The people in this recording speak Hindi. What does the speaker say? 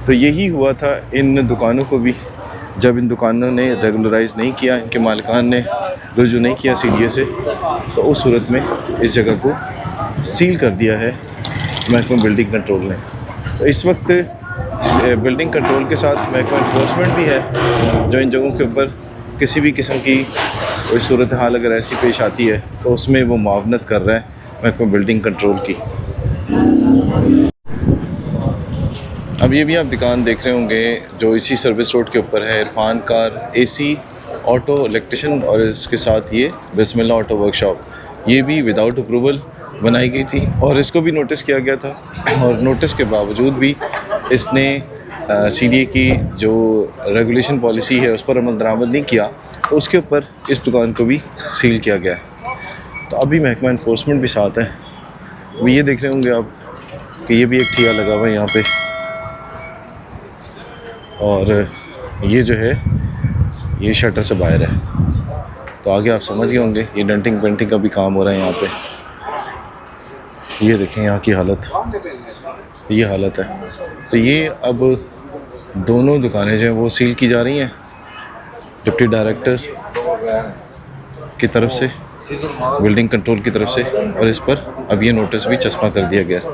तो यही हुआ था इन दुकानों को भी, जब इन दुकानों ने रेगुलराइज़ नहीं किया, इनके मालिकान ने रुजू नहीं किया सीडीए से, तो उस सूरत में इस जगह को सील कर दिया है महकमा बिल्डिंग कंट्रोल ने। तो इस वक्त बिल्डिंग कंट्रोल के साथ महकमा इन्फोर्समेंट भी है, जो इन जगहों के ऊपर किसी भी किस्म की कोई सूरत हाल अगर ऐसी पेश आती है तो उसमें वो मुआवनत कर रहा है महकमा बिल्डिंग कंट्रोल की। अब ये भी आप दुकान देख रहे होंगे जो इसी सर्विस रोड के ऊपर है, Irfan car AC auto electrician, और इसके साथ ये बिस्मिल्लाह ऑटो वर्कशॉप, ये भी विदाउट अप्रूवल बनाई गई थी और इसको भी नोटिस किया गया था, और नोटिस के बावजूद भी इसने सीडीए की जो रेगुलेशन पॉलिसी है उस पर अमल दरामद नहीं किया, तो उसके ऊपर इस दुकान को भी सील किया गया। तो अभी महकमा इन्फोर्समेंट भी साथ है। अब ये देख रहे होंगे आप कि ये भी एक ठिया लगा हुआ है यहाँ पे, और ये जो है ये शटर से बाहर है। तो आगे आप समझ गए होंगे ये डेंटिंग पेंटिंग का भी काम हो रहा है यहाँ पे। ये देखें यहाँ की हालत, ये हालत है। तो ये अब दोनों दुकानें जो हैं वो सील की जा रही हैं डिप्टी डायरेक्टर की तरफ से, बिल्डिंग कंट्रोल की तरफ से, और इस पर अब ये नोटिस भी चस्पा कर दिया गया।